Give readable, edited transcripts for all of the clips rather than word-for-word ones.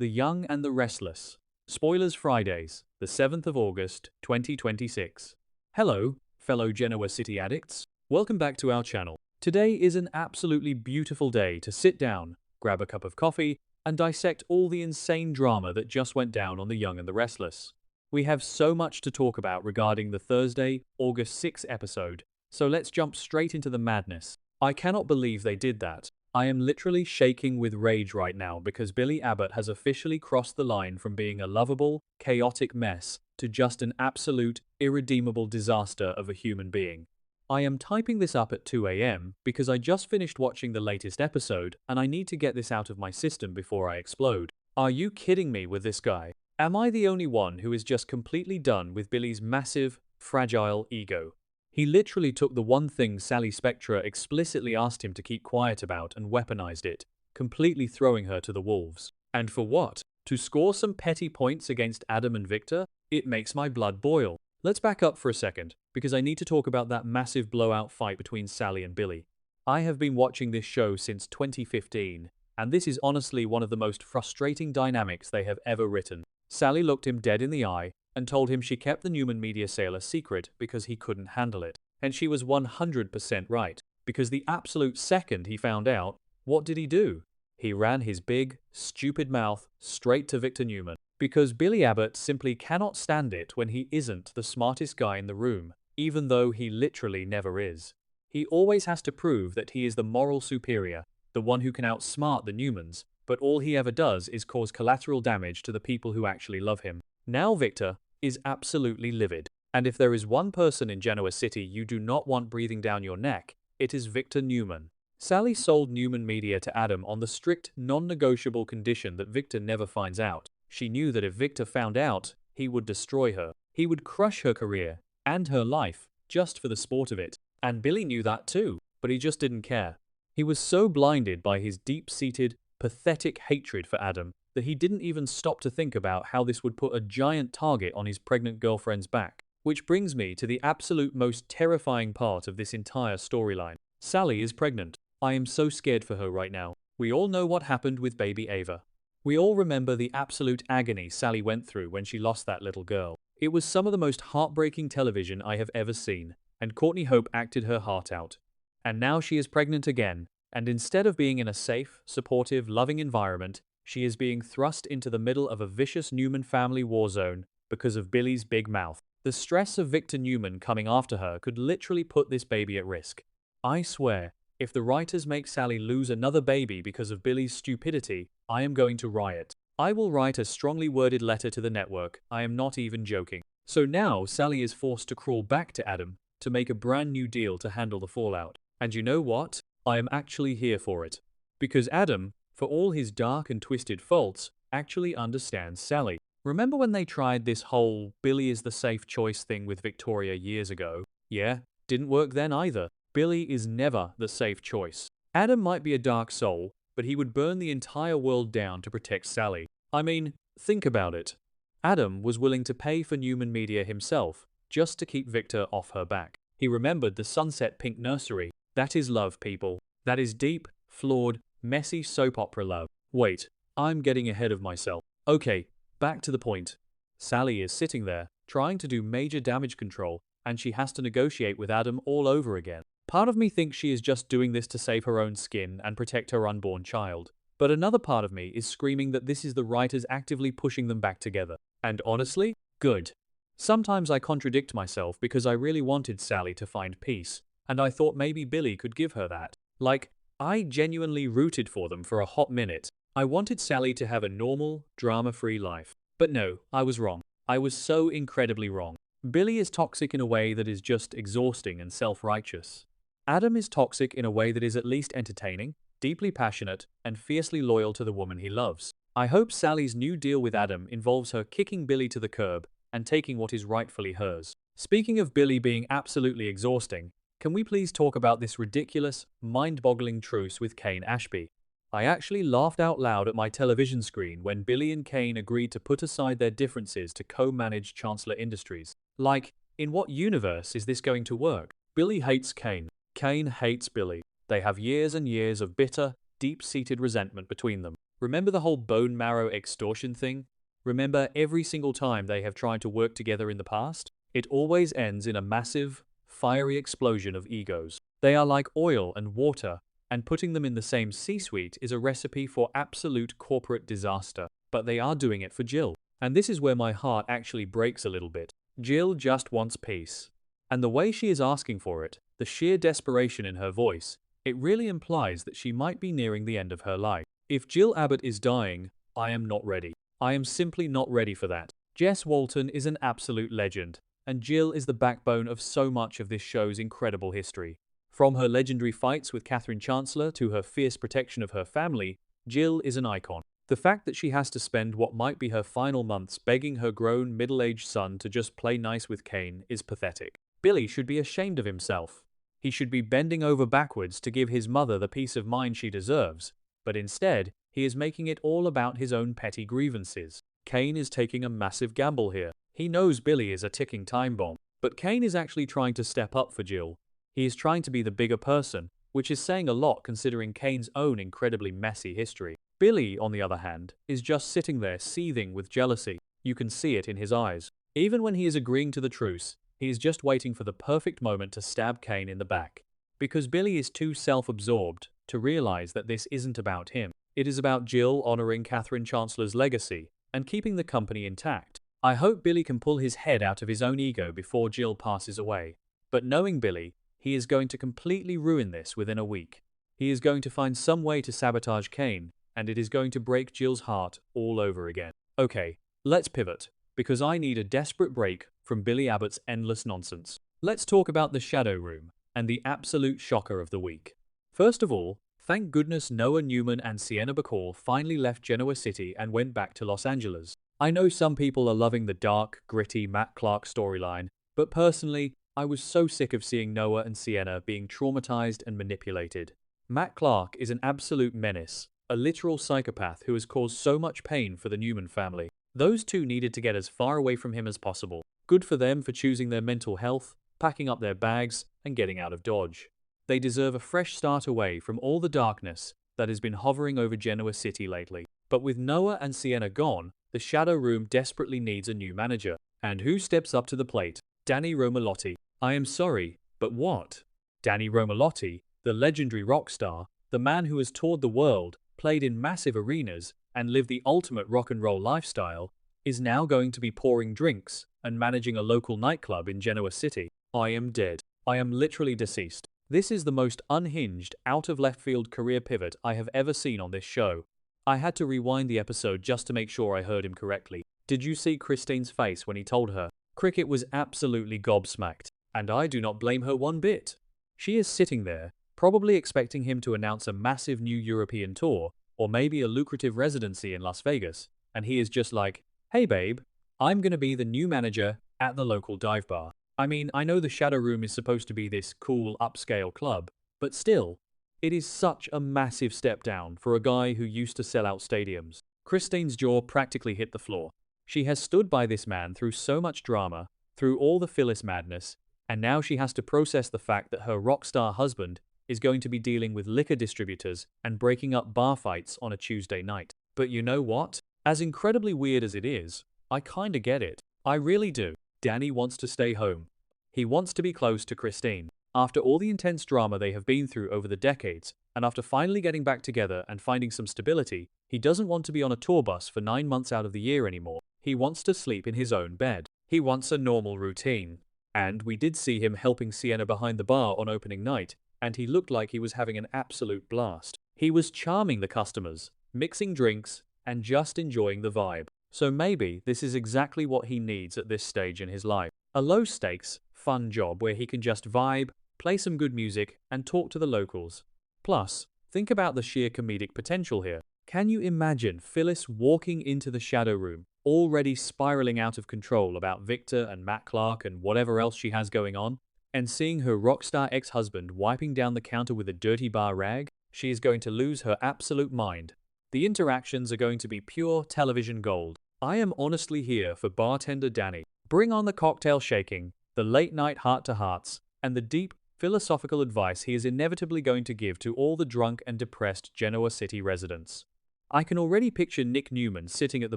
The Young and the Restless. Spoilers Fridays, the 7th of August, 2026. Hello, fellow Genoa City addicts. Welcome back to our channel. Today is an absolutely beautiful day to sit down, grab a cup of coffee, and dissect all the insane drama that just went down on The Young and the Restless. We have so much to talk about regarding the Thursday, August 6th episode, so let's jump straight into the madness. I cannot believe they did that. I am literally shaking with rage right now because Billy Abbott has officially crossed the line from being a lovable, chaotic mess to just an absolute, irredeemable disaster of a human being. I am typing this up at 2 a.m. because I just finished watching the latest episode and I need to get this out of my system before I explode. Are you kidding me with this guy? Am I the only one who is just completely done with Billy's massive, fragile ego? He literally took the one thing Sally Spectra explicitly asked him to keep quiet about and weaponized it, completely throwing her to the wolves. And for what? To score some petty points against Adam and Victor? It makes my blood boil. Let's back up for a second, because I need to talk about that massive blowout fight between Sally and Billy. I have been watching this show since 2015, and this is honestly one of the most frustrating dynamics they have ever written. Sally looked him dead in the eye and told him she kept the Newman media sale a secret because he couldn't handle it. And she was 100% right, because the absolute second he found out, what did he do? He ran his big, stupid mouth straight to Victor Newman. Because Billy Abbott simply cannot stand it when he isn't the smartest guy in the room, even though he literally never is. He always has to prove that he is the moral superior, the one who can outsmart the Newmans, but all he ever does is cause collateral damage to the people who actually love him. Now Victor is absolutely livid. And if there is one person in Genoa City you do not want breathing down your neck, it is Victor Newman. Sally sold Newman Media to Adam on the strict, non-negotiable condition that Victor never finds out. She knew that if Victor found out, he would destroy her. He would crush her career and her life just for the sport of it. And Billy knew that too, but he just didn't care. He was so blinded by his deep-seated, pathetic hatred for Adam that he didn't even stop to think about how this would put a giant target on his pregnant girlfriend's back. Which brings me to the absolute most terrifying part of this entire storyline. Sally is pregnant. I am so scared for her right now. We all know what happened with baby Ava. We all remember the absolute agony Sally went through when she lost that little girl. It was some of the most heartbreaking television I have ever seen, and Courtney Hope acted her heart out. And now she is pregnant again, and instead of being in a safe, supportive, loving environment, she is being thrust into the middle of a vicious Newman family war zone because of Billy's big mouth. The stress of Victor Newman coming after her could literally put this baby at risk. I swear, if the writers make Sally lose another baby because of Billy's stupidity, I am going to riot. I will write a strongly worded letter to the network. I am not even joking. So now Sally is forced to crawl back to Adam to make a brand new deal to handle the fallout. And you know what? I am actually here for it. Because Adam, for all his dark and twisted faults, actually understands Sally. Remember when they tried this whole Billy is the safe choice thing with Victoria years ago? Yeah, didn't work then either. Billy is never the safe choice. Adam might be a dark soul, but he would burn the entire world down to protect Sally. I mean, think about it. Adam was willing to pay for Newman Media himself, just to keep Victor off her back. He remembered the Sunset Pink Nursery. That is love, people. That is deep, flawed, messy soap opera love. Wait, I'm getting ahead of myself. Okay, back to the point. Sally is sitting there, trying to do major damage control, and she has to negotiate with Adam all over again. Part of me thinks she is just doing this to save her own skin and protect her unborn child. But another part of me is screaming that this is the writers actively pushing them back together. And honestly, good. Sometimes I contradict myself because I really wanted Sally to find peace, and I thought maybe Billy could give her that. Like, I genuinely rooted for them for a hot minute. I wanted Sally to have a normal, drama-free life. But no, I was wrong. I was so incredibly wrong. Billy is toxic in a way that is just exhausting and self-righteous. Adam is toxic in a way that is at least entertaining, deeply passionate, and fiercely loyal to the woman he loves. I hope Sally's new deal with Adam involves her kicking Billy to the curb and taking what is rightfully hers. Speaking of Billy being absolutely exhausting, can we please talk about this ridiculous, mind-boggling truce with Kane Ashby? I actually laughed out loud at my television screen when Billy and Kane agreed to put aside their differences to co-manage Chancellor Industries. Like, in what universe is this going to work? Billy hates Kane. Kane hates Billy. They have years and years of bitter, deep-seated resentment between them. Remember the whole bone marrow extortion thing? Remember every single time they have tried to work together in the past? It always ends in a massive, fiery explosion of egos. They are like oil and water, and putting them in the same C-suite is a recipe for absolute corporate disaster. But they are doing it for Jill. And this is where my heart actually breaks a little bit. Jill just wants peace. And the way she is asking for it, the sheer desperation in her voice, it really implies that she might be nearing the end of her life. If Jill Abbott is dying, I am not ready. I am simply not ready for that. Jess Walton is an absolute legend, and Jill is the backbone of so much of this show's incredible history. From her legendary fights with Catherine Chancellor to her fierce protection of her family, Jill is an icon. The fact that she has to spend what might be her final months begging her grown middle-aged son to just play nice with Kane is pathetic. Billy should be ashamed of himself. He should be bending over backwards to give his mother the peace of mind she deserves, but instead, he is making it all about his own petty grievances. Kane is taking a massive gamble here. He knows Billy is a ticking time bomb, but Kane is actually trying to step up for Jill. He is trying to be the bigger person, which is saying a lot considering Kane's own incredibly messy history. Billy, on the other hand, is just sitting there seething with jealousy. You can see it in his eyes. Even when he is agreeing to the truce, he is just waiting for the perfect moment to stab Kane in the back. Because Billy is too self-absorbed to realize that this isn't about him. It is about Jill honoring Catherine Chancellor's legacy and keeping the company intact. I hope Billy can pull his head out of his own ego before Jill passes away. But knowing Billy, he is going to completely ruin this within a week. He is going to find some way to sabotage Kane, and it is going to break Jill's heart all over again. Okay, let's pivot, because I need a desperate break from Billy Abbott's endless nonsense. Let's talk about the Shadow Room and the absolute shocker of the week. First of all, thank goodness Noah Newman and Sienna Bacall finally left Genoa City and went back to Los Angeles. I know some people are loving the dark, gritty Matt Clark storyline, but personally, I was so sick of seeing Noah and Sienna being traumatized and manipulated. Matt Clark is an absolute menace, a literal psychopath who has caused so much pain for the Newman family. Those two needed to get as far away from him as possible. Good for them for choosing their mental health, packing up their bags, and getting out of Dodge. They deserve a fresh start away from all the darkness that has been hovering over Genoa City lately. But with Noah and Sienna gone, the Shadow Room desperately needs a new manager. And who steps up to the plate? Danny Romalotti. I am sorry, but what? Danny Romalotti, the legendary rock star, the man who has toured the world, played in massive arenas, and lived the ultimate rock and roll lifestyle, is now going to be pouring drinks and managing a local nightclub in Genoa City. I am dead. I am literally deceased. This is the most unhinged, out-of-left-field career pivot I have ever seen on this show. I had to rewind the episode just to make sure I heard him correctly. Did you see Christine's face when he told her? Cricket was absolutely gobsmacked, and I do not blame her one bit. She is sitting there, probably expecting him to announce a massive new European tour, or maybe a lucrative residency in Las Vegas, and he is just like, "Hey babe, I'm gonna be the new manager at the local dive bar." I mean, I know the Shadow Room is supposed to be this cool upscale club, but still, it is such a massive step down for a guy who used to sell out stadiums. Christine's jaw practically hit the floor. She has stood by this man through so much drama, through all the Phyllis madness, and now she has to process the fact that her rock star husband is going to be dealing with liquor distributors and breaking up bar fights on a Tuesday night. But you know what? As incredibly weird as it is, I kinda get it. I really do. Danny wants to stay home. He wants to be close to Christine. After all the intense drama they have been through over the decades, and after finally getting back together and finding some stability, he doesn't want to be on a tour bus for 9 months out of the year anymore. He wants to sleep in his own bed. He wants a normal routine. And we did see him helping Sienna behind the bar on opening night, and he looked like he was having an absolute blast. He was charming the customers, mixing drinks, and just enjoying the vibe. So maybe this is exactly what he needs at this stage in his life. A low-stakes, fun job where he can just vibe, play some good music, and talk to the locals. Plus, think about the sheer comedic potential here. Can you imagine Phyllis walking into the Shadow Room, already spiraling out of control about Victor and Matt Clark and whatever else she has going on, and seeing her rockstar ex-husband wiping down the counter with a dirty bar rag? She is going to lose her absolute mind. The interactions are going to be pure television gold. I am honestly here for bartender Danny. Bring on the cocktail shaking, the late-night heart-to-hearts, and the deep, philosophical advice he is inevitably going to give to all the drunk and depressed Genoa City residents. I can already picture Nick Newman sitting at the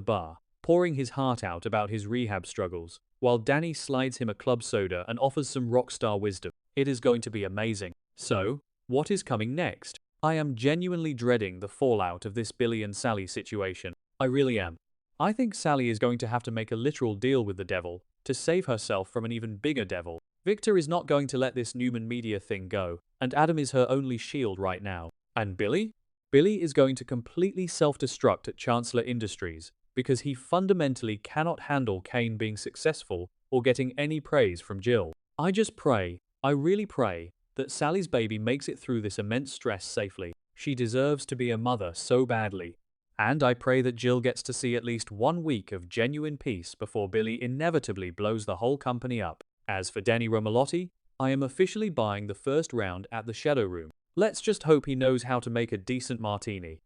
bar, pouring his heart out about his rehab struggles, while Danny slides him a club soda and offers some rockstar wisdom. It is going to be amazing. So, what is coming next? I am genuinely dreading the fallout of this Billy and Sally situation. I really am. I think Sally is going to have to make a literal deal with the devil to save herself from an even bigger devil. Victor is not going to let this Newman Media thing go, and Adam is her only shield right now. And Billy? Billy is going to completely self-destruct at Chancellor Industries because he fundamentally cannot handle Kane being successful or getting any praise from Jill. I just pray, I really pray, that Sally's baby makes it through this immense stress safely. She deserves to be a mother so badly. And I pray that Jill gets to see at least 1 week of genuine peace before Billy inevitably blows the whole company up. As for Danny Romalotti, I am officially buying the first round at the Shadow Room. Let's just hope he knows how to make a decent martini.